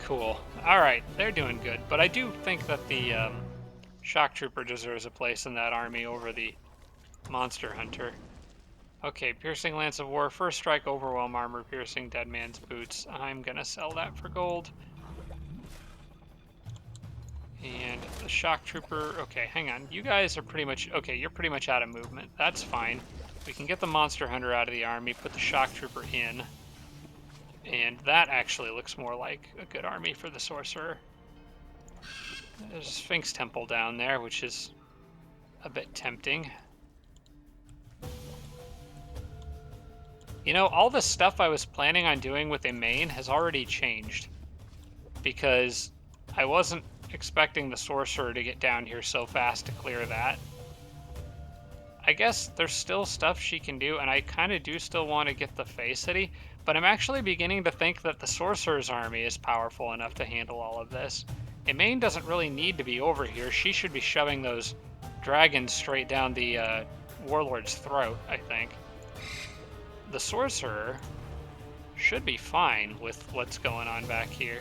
Cool. Alright, they're doing good. But I do think that the shock trooper deserves a place in that army over the monster hunter. Okay, piercing lance of war, first strike, overwhelm armor, piercing dead man's boots. I'm gonna sell that for gold. The shock trooper. Okay, hang on. You guys are pretty much... Okay, you're pretty much out of movement. That's fine. We can get the monster hunter out of the army, put the shock trooper in. And that actually looks more like a good army for the sorcerer. There's a Sphinx Temple down there, which is a bit tempting. You know, all the stuff I was planning on doing with a main has already changed. Because I wasn't expecting the sorcerer to get down here so fast to clear that. I guess there's still stuff she can do, and I kind of do still want to get the Fey City, but I'm actually beginning to think that the sorcerer's army is powerful enough to handle all of this. A main doesn't really need to be over here. She should be shoving those dragons straight down the warlord's throat, I think. The sorcerer should be fine with what's going on back here.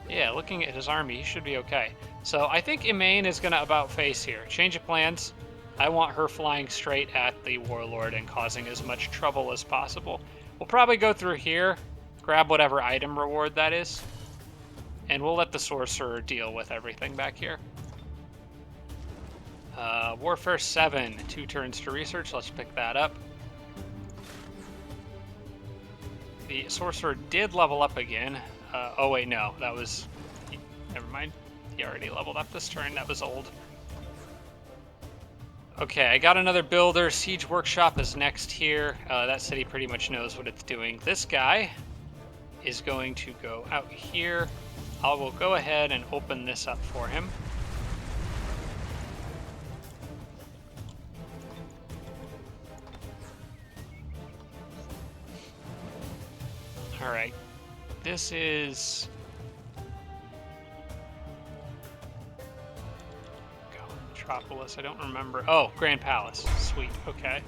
Yeah, looking at his army, he should be okay. So I think Imain is going to about face here. Change of plans. I want her flying straight at the warlord and causing as much trouble as possible. We'll probably go through here, grab whatever item reward that is, and we'll let the sorcerer deal with everything back here. Warfare 7, 2 turns to research. Let's pick that up. The sorcerer did level up again. Oh wait, no, that was... Never mind. He already leveled up this turn. That was old. Okay, I got another builder. Siege Workshop is next here. That city pretty much knows what it's doing. This guy is going to go out here. I will go ahead and open this up for him. All right, this is... Metropolis, I don't remember. Oh, Grand Palace, sweet, okay.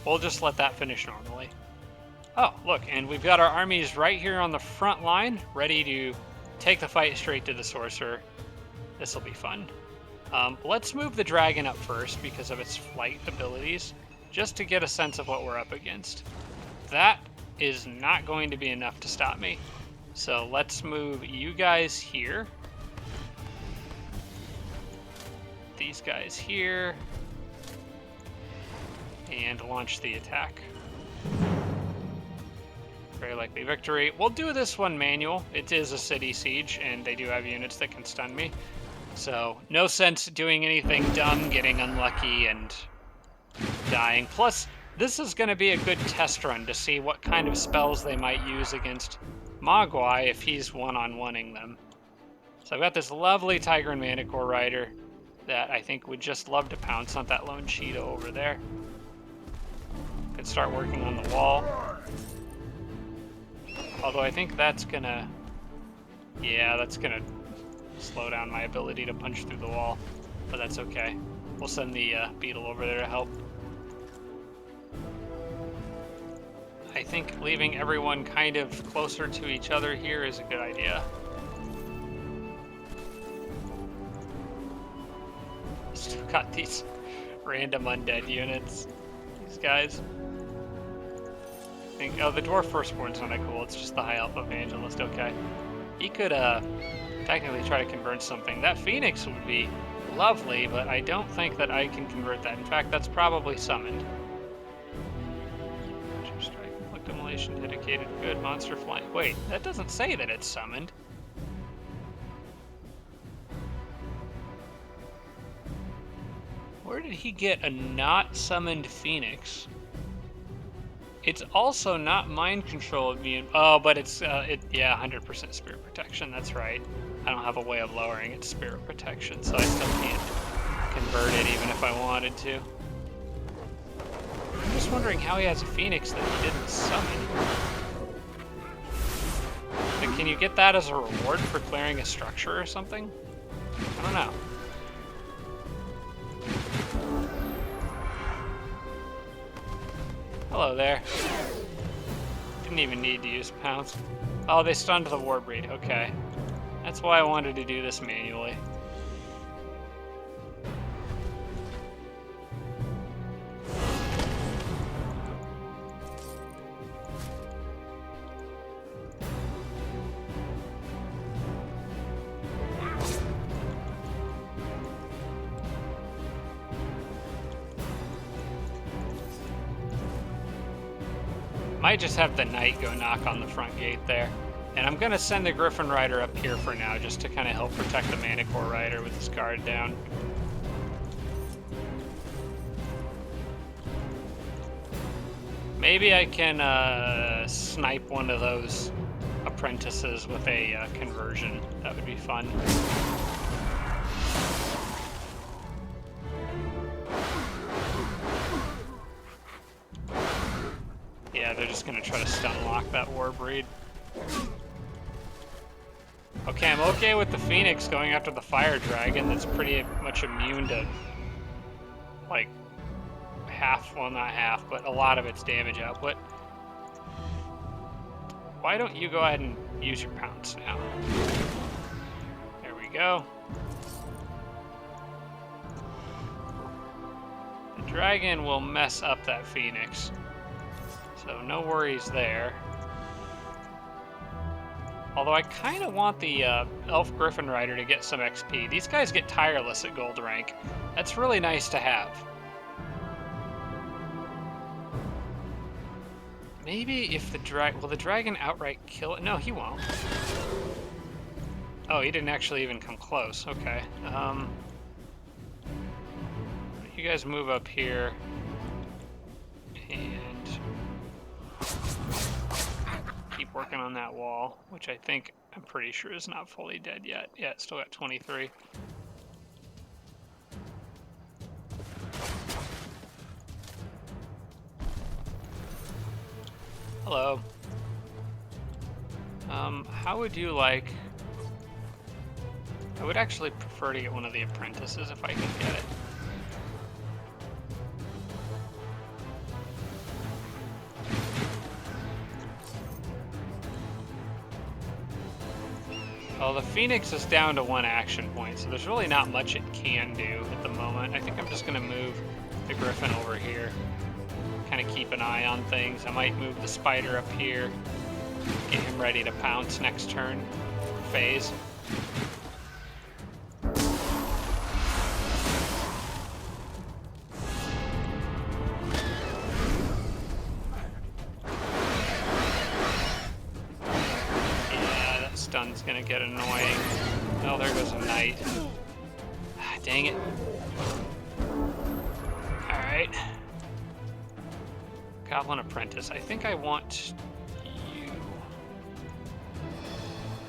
We'll just let that finish normally. Oh, look, and we've got our armies right here on the front line, ready to take the fight straight to the sorcerer. This will be fun. Let's move the dragon up first because of its flight abilities, just to get a sense of what we're up against. That is not going to be enough to stop me. So let's move you guys here. These guys here. And launch the attack. Very likely victory. We'll do this one manual. It is a city siege, and they do have units that can stun me. So no sense doing anything dumb, getting unlucky, and dying. Plus, this is going to be a good test run to see what kind of spells they might use against Mogwai if he's one-on-oneing them. So I've got this lovely Tiger and Manticore rider that I think would just love to pounce on that lone Cheetah over there. Could start working on the wall. Although I think that's gonna... Yeah, that's gonna slow down my ability to punch through the wall. But that's okay. We'll send the beetle over there to help. I think leaving everyone kind of closer to each other here is a good idea. Still got these random undead units. These guys. I think, oh, the Dwarf Firstborn's not that cool. It's just the High Elf Evangelist. Okay. He could technically try to convert something. That Phoenix would be lovely, but I don't think that I can convert that. In fact, that's probably summoned. Demolition dedicated good monster flight. Wait, that doesn't say that it's summoned. Where did he get a not summoned Phoenix? It's also not mind control immune. Oh, but it's yeah, 100% spirit protection. That's right. I don't have a way of lowering its spirit protection, so I still can't convert it even if I wanted to. I'm just wondering how he has a Phoenix that he didn't summon. Like, can you get that as a reward for clearing a structure or something? I don't know. Hello there. Didn't even need to use pounce. Oh, they stunned the Warbreed. Okay. That's why I wanted to do this manually. Might just have the knight go knock on the front gate there. And I'm gonna send the Griffin Rider up here for now, just to kind of help protect the Manicore Rider with his guard down. Maybe I can snipe one of those apprentices with a conversion. That would be fun. Yeah, they're just gonna try to stun lock that Warbreed. Okay, I'm okay with the Phoenix going after the Fire Dragon that's pretty much immune to, like, half, well not half, but a lot of its damage output. Why don't you go ahead and use your pounce now? There we go. The dragon will mess up that Phoenix, so no worries there. Although I kind of want the Elf Griffin Rider to get some XP. These guys get tireless at gold rank. That's really nice to have. Maybe if the will the dragon outright kill it? No, he won't. Oh, he didn't actually even come close. Okay. You guys move up here. And keep working on that wall, which I'm pretty sure is not fully dead yet. Yeah, it's still got 23. Hello. How would you like... I would actually prefer to get one of the apprentices if I can get it. Well, the Phoenix is down to 1 action point, so there's really not much it can do at the moment. I think I'm just going to move the Griffin over here. Kind of keep an eye on things. I might move the Spider up here. Get him ready to pounce next turn. Phase. Stun's gonna get annoying. Oh, there goes a knight. Ah, dang it. Alright. Goblin Apprentice. I think I want you.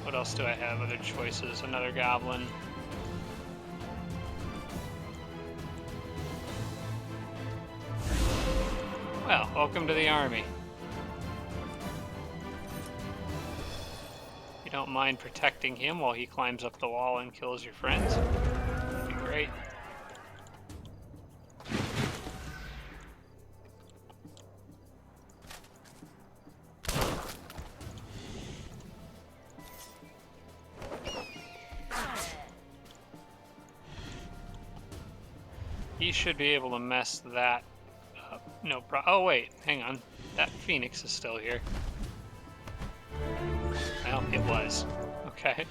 What else do I have? Other choices? Another goblin. Well, welcome to the army. Don't mind protecting him while he climbs up the wall and kills your friends. That'd be great. He should be able to mess that up. No problem. Oh wait, hang on. That Phoenix is still here. Well, it was. Okay.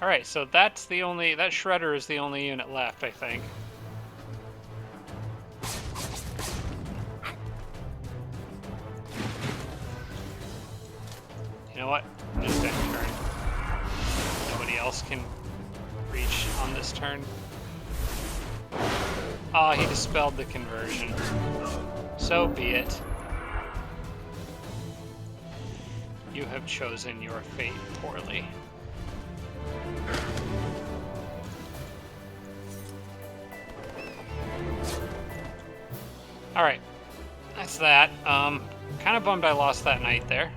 Alright, so that Shredder is the only unit left, I think. You know what? Just end turn. Nobody else can reach on this turn. Ah, he dispelled the conversion. So be it. You have chosen your fate poorly. Alright. That's that. Kind of bummed I lost that knight there.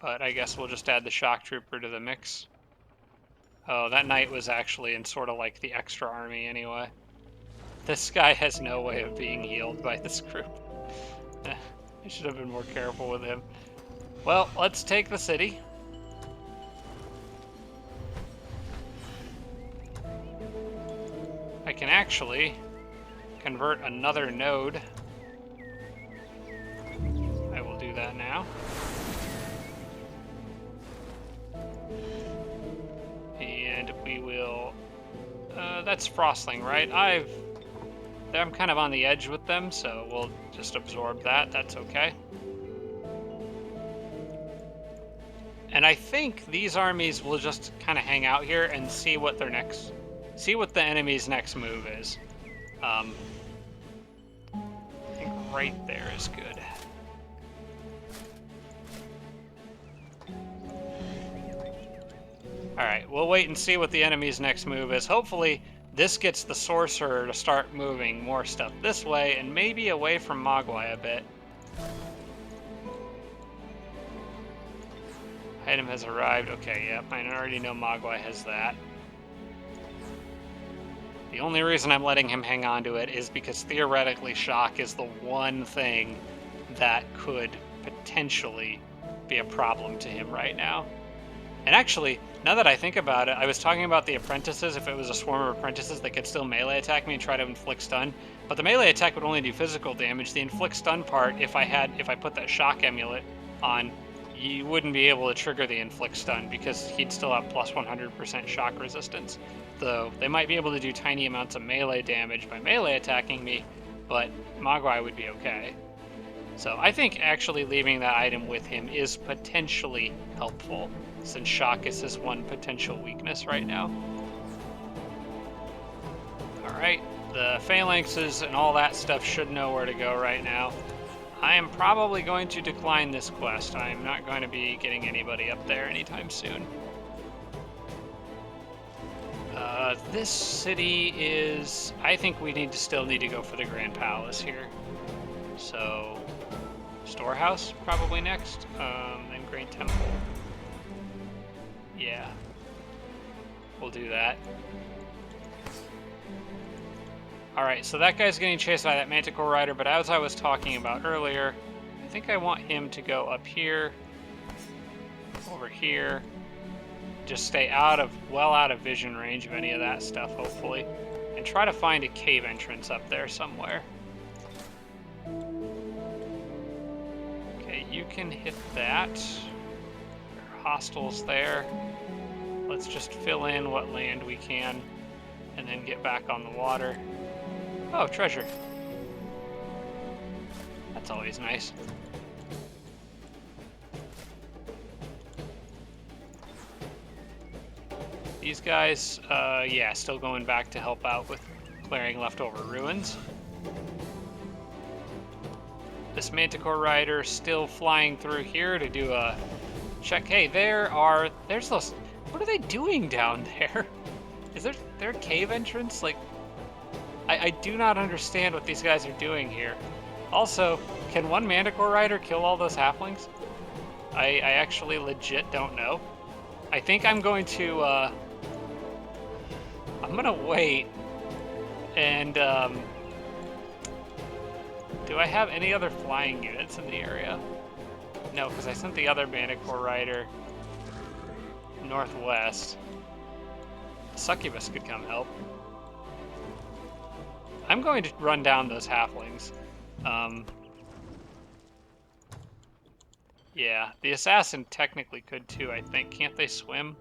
But I guess we'll just add the shock trooper to the mix. Oh, that knight was actually in sort of like the extra army anyway. This guy has no way of being healed by this group. I should have been more careful with him. Well, let's take the city. I can actually convert another node. I will do that now. And we will... That's Frostling, right? I'm kind of on the edge with them, so we'll just absorb that. That's okay. And I think these armies will just kind of hang out here and see what the enemy's next move is. I think right there is good. Alright, we'll wait and see what the enemy's next move is. Hopefully, this gets the sorcerer to start moving more stuff this way, and maybe away from Mogwai a bit. Item has arrived. Okay, yep, I already know Mogwai has that. The only reason I'm letting him hang on to it is because theoretically shock is the one thing that could potentially be a problem to him right now. And actually, now that I think about it, I was talking about the apprentices. If it was a swarm of apprentices, they could still melee attack me and try to inflict stun. But the melee attack would only do physical damage. The inflict stun part, if I put that shock amulet on, you wouldn't be able to trigger the inflict stun because he'd still have plus 100% shock resistance. Though they might be able to do tiny amounts of melee damage by melee attacking me, but Mogwai would be okay. So I think actually leaving that item with him is potentially helpful, since shock is his one potential weakness right now. Alright, the phalanxes and all that stuff should know where to go right now. I am probably going to decline this quest. I'm not going to be getting anybody up there anytime soon. This city is... I think we still need to go for the Grand Palace here. So, Storehouse probably next, then Great Temple. Yeah, we'll do that. Alright, so that guy's getting chased by that Manticore Rider, but as I was talking about earlier, I think I want him to go up here, over here, just stay well out of vision range of any of that stuff, hopefully, and try to find a cave entrance up there somewhere. Okay, you can hit that. There are hostiles there. Let's just fill in what land we can, and then get back on the water. Oh, treasure. That's always nice. These guys, yeah, still going back to help out with clearing leftover ruins. This Manticore Rider still flying through here to do a check. Hey, there's those, what are they doing down there? Is there a cave entrance? Like, I do not understand what these guys are doing here. Also, can one Manticore Rider kill all those halflings? I actually legit don't know. I think I'm going to, I'm gonna wait and, do I have any other flying units in the area? No, because I sent the other Manticore Rider northwest. Succubus could come help. I'm going to run down those halflings. Yeah, the assassin technically could too, I think. Can't they swim?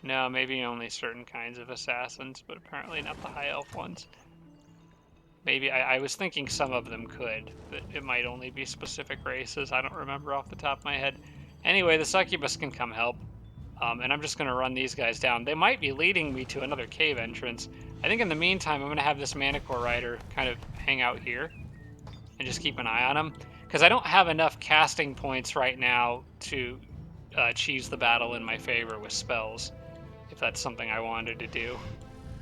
No, maybe only certain kinds of assassins, but apparently not the high elf ones. Maybe, I was thinking some of them could, but it might only be specific races. I don't remember off the top of my head. Anyway, the succubus can come help. And I'm just going to run these guys down. They might be leading me to another cave entrance. I think in the meantime, I'm going to have this Manticore Rider kind of hang out here and just keep an eye on him. Because I don't have enough casting points right now to cheese the battle in my favor with spells, if that's something I wanted to do.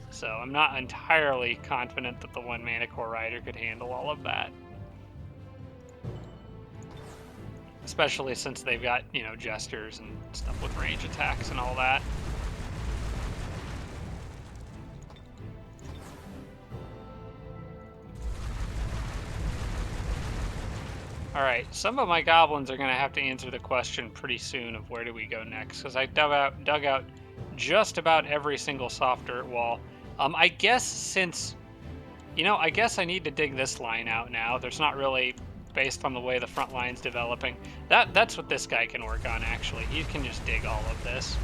So I'm not entirely confident that the one Manticore Rider could handle all of that. Especially since they've got, you know, jesters and stuff with range attacks and all that. Alright, some of my goblins are going to have to answer the question pretty soon of where do we go next, because I dug out just about every single soft dirt wall. I guess since, you know, I guess I need to dig this line out now. There's not really, based on the way the front line's developing. That's what this guy can work on, actually. He can just dig all of this.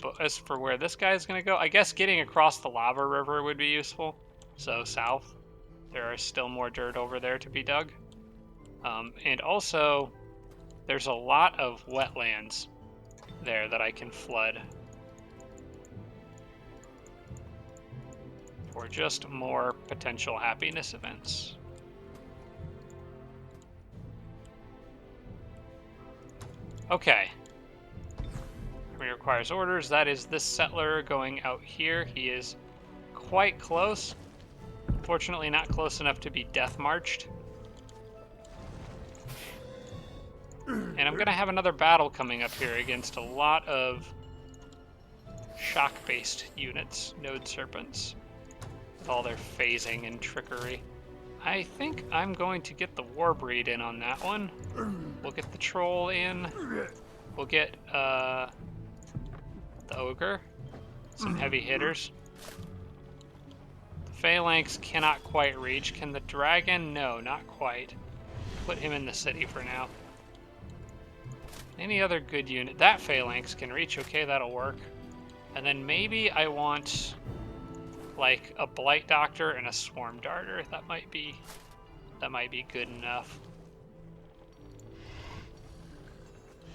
But as for where this guy is going to go, I guess getting across the lava river would be useful. So south, there is still more dirt over there to be dug. And also, there's a lot of wetlands there that I can flood for just more potential happiness events. Okay. Army requires orders. That is this settler going out here. He is quite close. Unfortunately, not close enough to be death marched. And I'm going to have another battle coming up here against a lot of shock-based units, node serpents, with all their phasing and trickery. I think I'm going to get the Warbreed in on that one. We'll get the Troll in. We'll get the Ogre, some heavy hitters. The Phalanx cannot quite reach. Can the Dragon? No, not quite. Put him in the city for now. Any other good unit? That Phalanx can reach. Okay, that'll work. And then maybe I want like a Blight Doctor and a Swarm Darter. That might be good enough.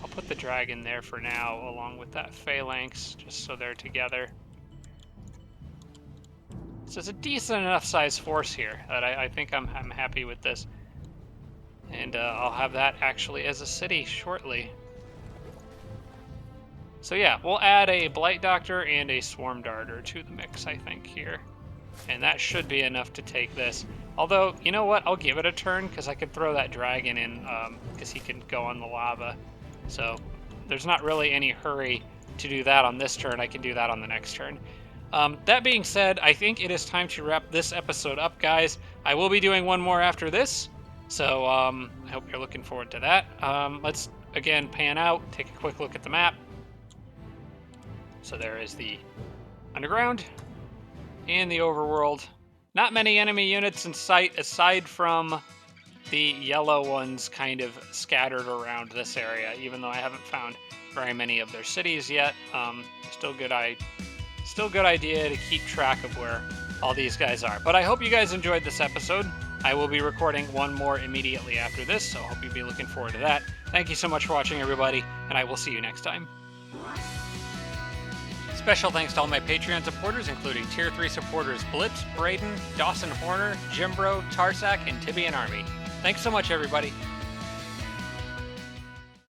I'll put the Dragon there for now, along with that Phalanx, just so they're together. So it's a decent enough size force here that I think I'm happy with this. And I'll have that actually as a city shortly. So yeah, we'll add a Blight Doctor and a Swarm Darter to the mix, I think, here. And that should be enough to take this. Although, you know what? I'll give it a turn, because I could throw that Dragon in, because he can go on the lava. So there's not really any hurry to do that on this turn. I can do that on the next turn. That being said, I think it is time to wrap this episode up, guys. I will be doing one more after this, so I hope you're looking forward to that. Let's, again, pan out, take a quick look at the map. So there is the underground and the overworld. Not many enemy units in sight aside from the yellow ones kind of scattered around this area, even though I haven't found very many of their cities yet. Still good idea to keep track of where all these guys are. But I hope you guys enjoyed this episode. I will be recording one more immediately after this, so I hope you'll be looking forward to that. Thank you so much for watching, everybody, and I will see you next time. Special thanks to all my Patreon supporters, including Tier 3 supporters Blips, Braden, Dawson Horner, Jimbro, Tarsak, and Tibian Army. Thanks so much, everybody.